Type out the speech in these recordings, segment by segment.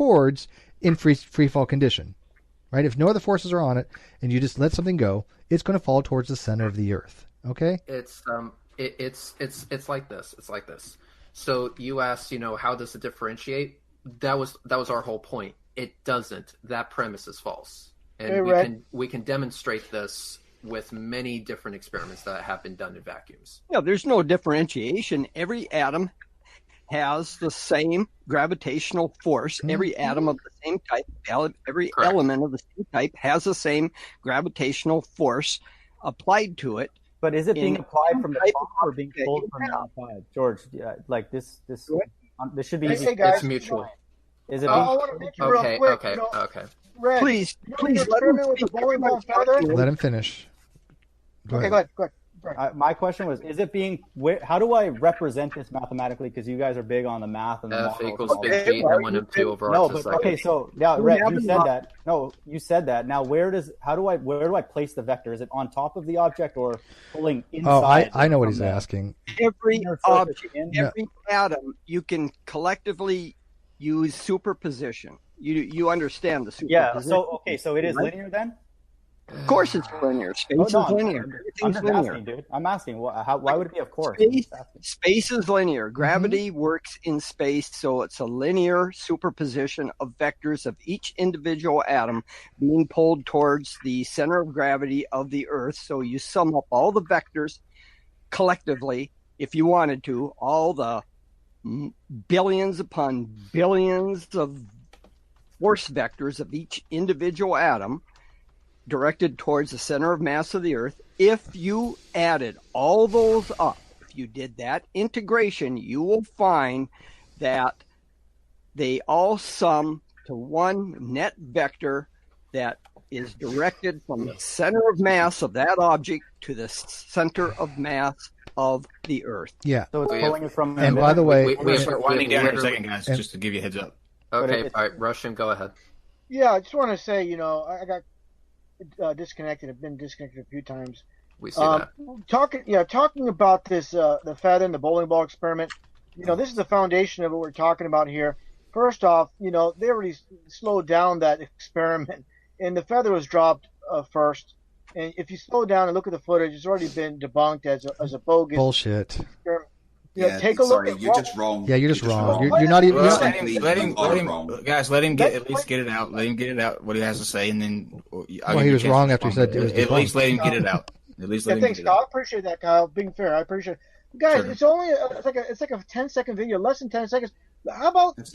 towards in free fall condition, right? If no other forces are on it and you just let something go, it's going to fall towards the center of the Earth. Okay? It's like this. It's like this. So you asked, how does it differentiate? That was our whole point. It doesn't. That premise is false, and we can demonstrate this with many different experiments that have been done in vacuums. Yeah, there's no differentiation. Every atom has the same gravitational force. Mm-hmm. Every atom of the same type, every Correct. Element of the same type has the same gravitational force applied to it. But is it being applied from the top or being pulled from the outside? George, like this should be easy. It's mutual. Is it I want to make you real quick. Okay. Red, please let him finish. Go ahead. My question was: is it being? How do I represent this mathematically? Because you guys are big on the math and the F equals big G and 1 and 2 over R. No, but okay. So yeah, Red, you said that. No, you said that. Now, where do I place the vector? Is it on top of the object or pulling inside? Oh, I know what he's asking. Every object, every atom, you can collectively use superposition. You understand the superposition? Yeah. So it is linear then. Of course it's linear. Space is linear. I'm just asking, dude. I'm asking. Why would it be of course? Space is linear. Gravity works in space, so it's a linear superposition of vectors of each individual atom being pulled towards the center of gravity of the Earth. So you sum up all the vectors collectively, if you wanted to, all the billions upon billions of force vectors of each individual atom directed towards the center of mass of the Earth. If you added all those up, if you did that integration, you will find that they all sum to one net vector that is directed from the center of mass of that object to the center of mass of the Earth. Yeah. So it's pulling it from. And by the way, we're going to start winding down in a second, guys, just to give you a heads up. Okay, all right, Russian, go ahead. Yeah, I just want to say, I got disconnected. I've been disconnected a few times. We see that. Talking about this, the feather and the bowling ball experiment. This is the foundation of what we're talking about here. First off, they already slowed down that experiment, and the feather was dropped first. And if you slow down and look at the footage, it's already been debunked as a bogus bullshit experiment. Take a look. You're just wrong. Yeah, you're just wrong. You're not even. Let him, guys. Let him at least get it out. Let him get it out what he has to say, and then. He was wrong after he said it was. At least let him get it out. At least let him thanks, get Kyle. it out. I appreciate that, Kyle. Being fair, I appreciate it. Guys, Sure. it's only it's like a 10-second video, less than 10 seconds. How about just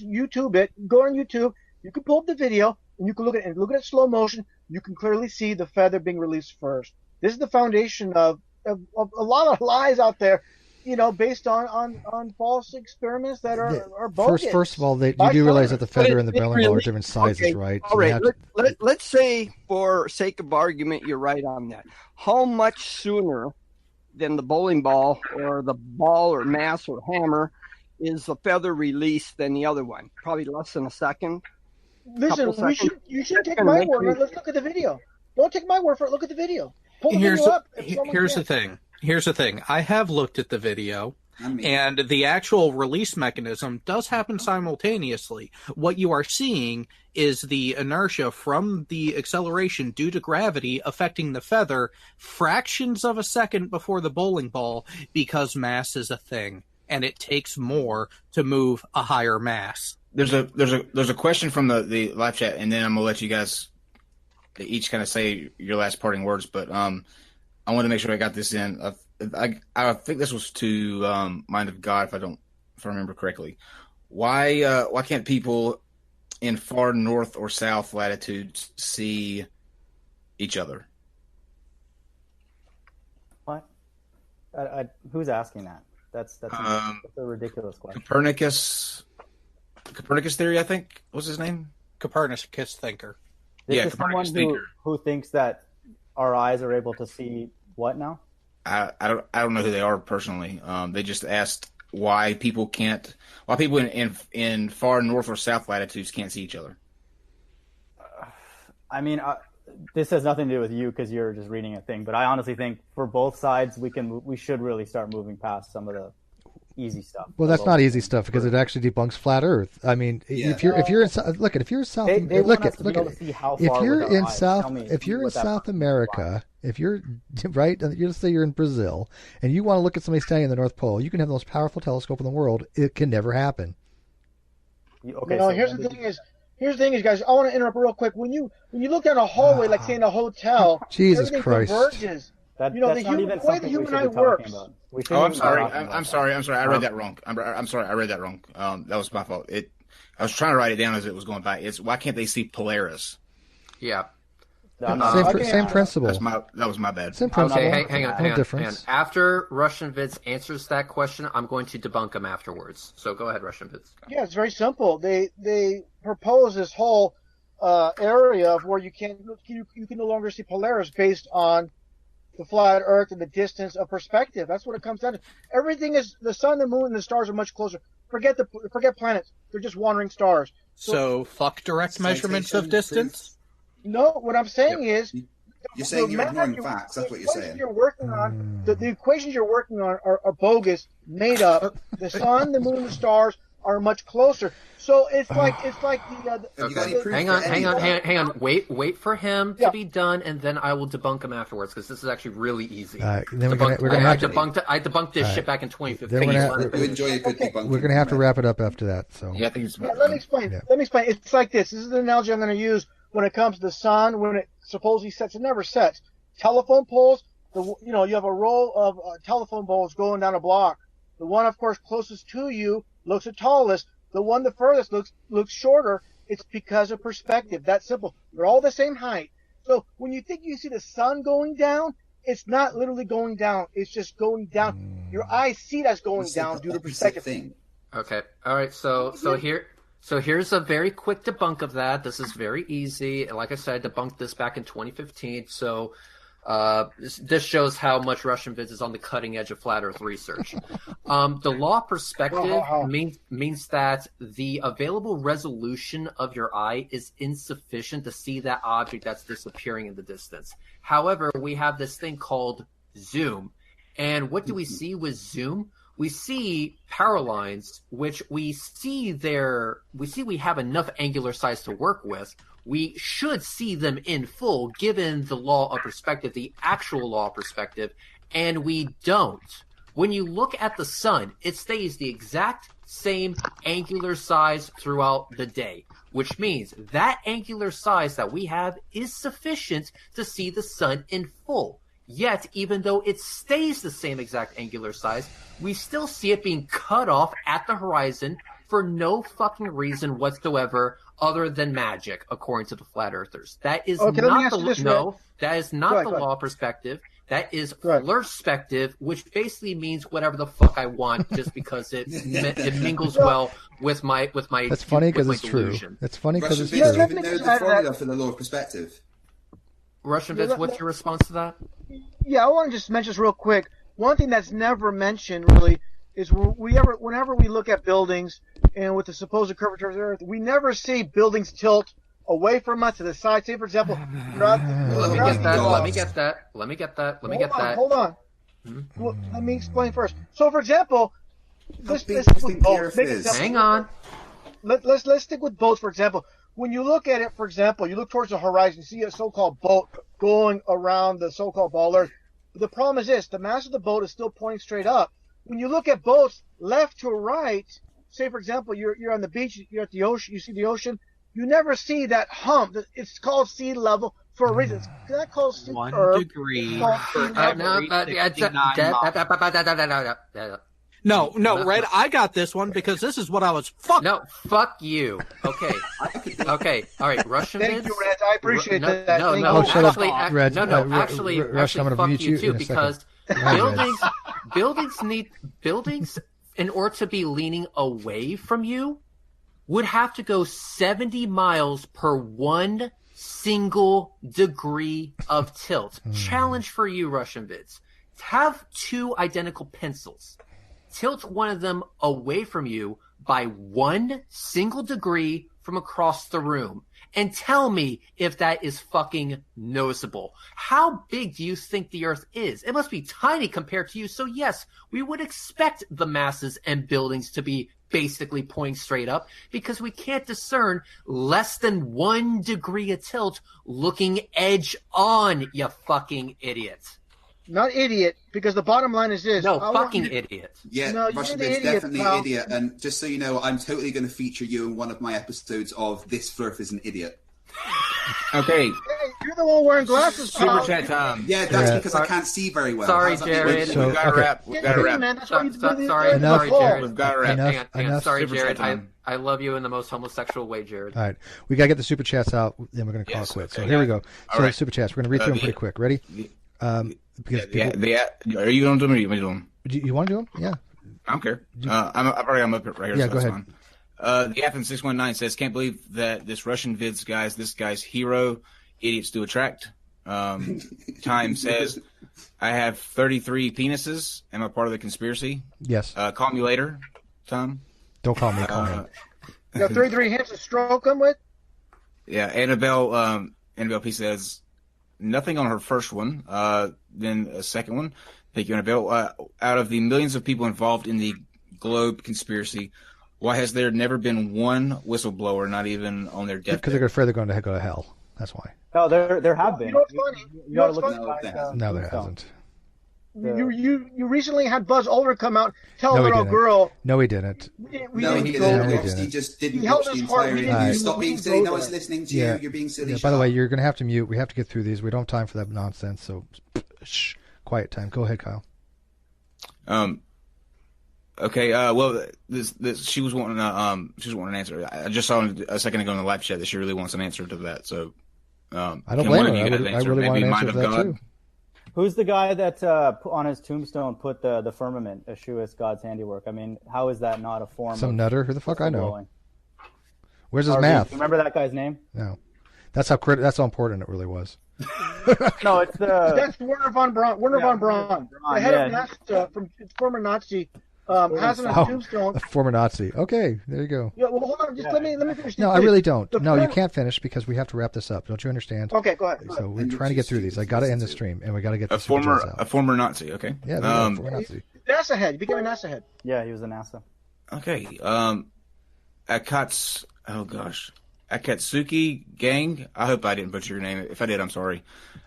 YouTube it? Go on YouTube. You can pull up the video and you can look at it slow motion. You can clearly see the feather being released first. This is the foundation of a lot of lies out there. Based on false experiments that are bogus. First of all, you do realize that the feather and the bowling ball are different sizes, right? All right. Let's say, for sake of argument, you're right on that. How much sooner than the bowling ball or the ball or mass or hammer is the feather released than the other one? Probably less than a second. Listen, you should take my word for it. Let's look at the video. Don't take my word for it. Look at the video. Pull the video up. Here's the thing. I have looked at the video, and the actual release mechanism does happen simultaneously. What you are seeing is the inertia from the acceleration due to gravity affecting the feather fractions of a second before the bowling ball, because mass is a thing, and it takes more to move a higher mass. There's a question from the live chat, and then I'm gonna let you guys each kind of say your last parting words, but I want to make sure I got this in. I think this was to Mind of God, if I remember correctly. Why can't people in far north or south latitudes see each other? What? Who's asking that? That's a ridiculous question. Copernicus theory, I think, was his name. Copernicus thinker. This is someone who thinks that our eyes are able to see what now? I don't know who they are personally. They just asked why people in far north or south latitudes can't see each other. This has nothing to do with you because you're just reading a thing. But I honestly think for both sides, we should really start moving past some of the easy stuff. Well, that's not easy stuff because it actually debunks flat Earth. I mean, if you're in South America, if you're right, let's say you're in Brazil and you want to look at somebody standing in the North Pole, you can have the most powerful telescope in the world. It can never happen. Okay. So here's the thing is, guys. I want to interrupt real quick. When you look down a hallway, like say in a hotel, Jesus Christ. Converges. That's the not human, even way the human eye works. I'm sorry. I'm sorry. I read that wrong. I'm sorry. I read that wrong. That was my fault. I was trying to write it down as it was going by. It's why can't they see Polaris? Yeah. Same principle. That was my bad. Same principle. Okay, hang on. After RussianVids answers that question, I'm going to debunk him afterwards. So go ahead, RussianVids. Yeah, it's very simple. They propose this whole area of where you can no longer see Polaris based on the flat Earth and the distance of perspective. That's what it comes down to. Everything is the sun, the moon, and the stars are much closer. Forget planets. They're just wandering stars. So fuck direct measurements of distance? No, what I'm saying is you're saying you're ignoring facts. That's what you're saying. You're working on the equations you're working on are bogus, made up. The sun, the moon, the stars are much closer. So it's like the hang on. Wait for him to be done, and then I will debunk him afterwards because this is actually really easy. Then I debunked this shit back in 2015. We're gonna have to wrap it up after that. So let me explain. Let me explain. It's like this. This is the analogy I'm going to use when it comes to the sun. When it supposedly sets, it never sets. Telephone poles. You have a row of telephone poles going down a block. The one, of course, closest to you looks the tallest. The one the furthest looks shorter. It's because of perspective. That's simple. They're all the same height. So when you think you see the sun going down, it's not literally going down. It's just going down. Your eyes see that's going down due to perspective. Thing. Okay. All right. So here's a very quick debunk of that. This is very easy. Like I said, I debunked this back in 2015. So this shows how much RussianVids is on the cutting edge of flat Earth research. The law of perspective means that the available resolution of your eye is insufficient to see that object that's disappearing in the distance. However, we have this thing called zoom. And what do we see with zoom? We see power lines, which we have enough angular size to work with. We should see them in full, given the law of perspective, the actual law of perspective, and we don't. When you look at the sun, it stays the exact same angular size throughout the day, which means that angular size that we have is sufficient to see the sun in full. Yet, even though it stays the same exact angular size, we still see it being cut off at the horizon for no fucking reason whatsoever other than magic, according to the flat earthers. That is not the law of perspective. That is flirspective, which basically means whatever the fuck I want, just because it mingles well with my. That's funny because it's delusion. True. That's funny because it's true. true. Even know the formula for the law of perspective. RussianVids, what's your response to that? Yeah, I want to just mention this real quick. One thing that's never mentioned really is whenever we look at buildings and with the supposed curvature of the Earth, we never see buildings tilt away from us to the side. Say, for example, Let me get that. Hold on. Well, let me explain first. So, for example, let's stick with boats. Hang on. Let's stick with boats, for example. When you look at it, for example, you look towards the horizon, you see a so-called boat going around the so-called ball Earth. But the problem is this: the mast of the boat is still pointing straight up. When you look at boats left to right, say, for example, you're on the beach, you're at the ocean, you see the ocean, you never see that hump. It's called sea level for a reason. It's not called sea 1 curve. degree. No, Red, I got this one because this is what I was fuck. No, fuck you. Okay. Okay. All right, RussianVids. Thank you, Red. I appreciate that. Red. Actually, fuck you too, because buildings in order to be leaning away from you would have to go 70 miles per 1 single degree of tilt. Challenge for you, RussianVids. Have 2 identical pencils. Tilt one of them away from you by 1 single degree from across the room and tell me if that is fucking noticeable. How big do you think the Earth is? It must be tiny compared to you. So yes, we would expect the masses and buildings to be basically pointing straight up because we can't discern less than 1 degree of tilt looking edge on, you fucking idiot. Not idiot, because the bottom line is this. No, fucking idiot. Yeah, No, RussianVids, definitely an idiot. And just so you know, I'm totally going to feature you in one of my episodes of This Flurf is an Idiot. Okay. Hey, you're the one wearing glasses, Super chat time. Yeah, that's because I can't see very well. Sorry, How's that Jared. work? We've got to wrap. We've got to wrap. Man, that's why you Sorry, Enough. Jared. We've got to wrap. Hang on. Sorry, Super Jared. chat time. I love you in the most homosexual way, Jared. All right, we gotta get the super chats out, then we're gonna call it quits. Okay, So here we go. So right. super chats, we're gonna read through them pretty quick. Ready? Because Are you going to do them or you want to do them? you want to do them? Yeah. I don't care. I've already got them up right here. Yeah, so go that's ahead. Fine. The Athens 619 says, can't believe that this RussianVids guy's this guy's hero. Idiots do attract. Time says, I have 33 penises. Am I part of the conspiracy? Yes. Call me later, Tom. Don't call me. Call me. You got 33 hands to stroke them with? Yeah, Annabelle P says, nothing on her first one. Then a second one. Thank you, Annabelle. Out of the millions of people involved in the Globe conspiracy, why has there never been one whistleblower, not even on their deathbed? Because they're afraid they're going to go to hell. That's why. No, there have been. You know what's funny? You gotta look No, at there like, hasn't. No, there Tombstone. hasn't. You recently had Buzz Aldrin come out, tell No, a he little didn't. girl. No, he didn't. We No, didn't he go didn't. No, he there. didn't. He just didn't He held watch the his heart. entire He interview. didn't Stop being go silly. No there. one's listening to Yeah. you. You're being silly. Yeah, Shut by the way, up. you're going to have to mute. We have to get through these. We don't have time for that nonsense. So, shh, quiet time. Go ahead, Kyle. Okay. Well, this she was wanting an answer. I just saw a second ago in the live chat that she really wants an answer to that. So, I don't can blame one her. of you I guys answer? really want Maybe an Mind answer of to that God? too. Who's the guy that on his tombstone put the firmament, Yeshua's God's handiwork? I mean, how is that not a form Some of nutter. Who the fuck I know? whistleblowing? Where's his Or math? Remember that guy's name? No. That's how important it really was. No, it's the That's Werner von Braun. Werner von Braun, the head of NASA, from former Nazi, has on his tombstone. A former Nazi. Okay, there you go. Yeah, well, hold on. Just let me finish. No, I really don't. No, you can't finish because we have to wrap this up. Don't you understand? Okay, go ahead. So we're trying to get through these. I got to end the stream, and we got to get A the super chats former out. Nazi. Okay. Yeah, there you go, former Nazi. NASA head. You became a NASA head. yeah, he was a NASA. Okay. Akatsuki Gang. I hope I didn't butcher your name. If I did, I'm sorry.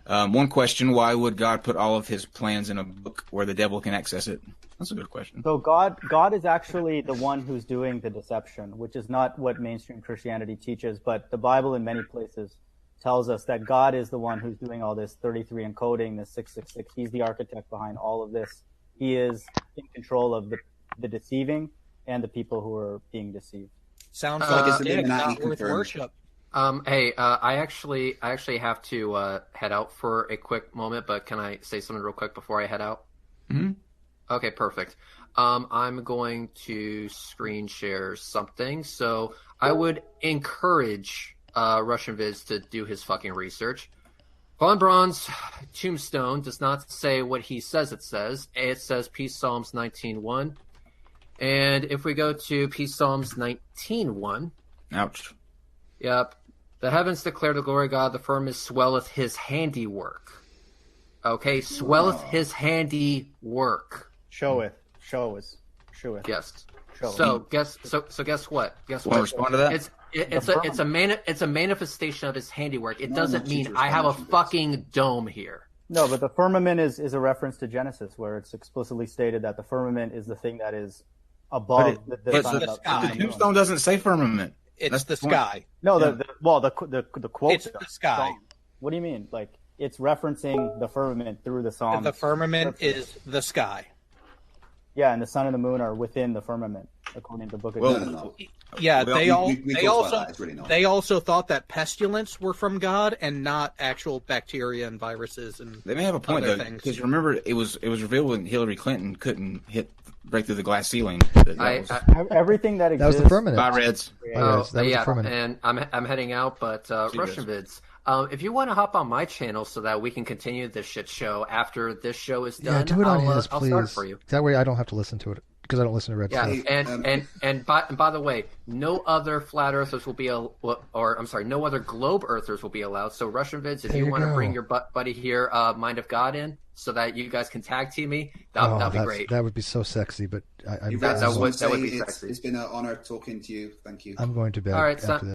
One question: why would God put all of His plans in a book where the devil can access it? That's a good question. So God is actually the one who's doing the deception, which is not what mainstream Christianity teaches, but the Bible in many places tells us that God is the one who's doing all this 33 encoding, this 666. He's the architect behind all of this. He is in control of the deceiving and the people who are being deceived. Sounds like like it's a dick, Illuminati not worth confirmed. worship. Hey, I actually have to head out for a quick moment, but can I say something real quick before I head out? Mm-hmm. Okay, perfect. I'm going to screen share something, so I would encourage RussianVids to do his fucking research. Von Braun's tombstone does not say what he says it says. It says Peace Psalms 19:1. And if we go to Peace Psalms 19:1. Ouch. Yep. The heavens declare the glory of God, the firmament swelleth his handiwork. Okay, swelleth his handiwork. Showeth. Yes. Show So guess what? Guess Want to what? respond to that? It's a manifestation of his handiwork. It No, doesn't no, mean teachers, I have a teachers. fucking dome here. No, but the firmament is a reference to Genesis, where it's explicitly stated that the firmament is the thing that is above the sun. the sky. The tombstone doesn't say firmament. It's That's the the point. sky. No, the quote. It's the sky. What do you mean? Like it's referencing the firmament through the Psalms. The firmament is the sky. Yeah, and the sun and the moon are within the firmament, according to the Book of Well, Genesis. No. Yeah, Well, we talked about that. It's really not. they also thought that pestilence were from God and not actual bacteria and viruses and They may have a point other though, things. because remember it was revealed when Hillary Clinton couldn't break through the glass ceiling. Everything that That was exists. the firmament. Bye, Reds. That was the yeah, firmament. and I'm heading out, but RussianVids, if you want to hop on my channel so that we can continue this shit show after this show is done, Yeah, do it on his, I'll start please. for you. That way I don't have to listen to it because I don't listen to Red Yeah, stuff. And by the way, no other flat earthers will be no other globe earthers will be allowed. So RussianVids, if you want to bring your buddy here, Mind of God in, so that you guys can tag team me, that'd be great. That would be so sexy, but that would be sexy. It's been an honor talking to you. Thank you. I'm going to bed. All right, after this.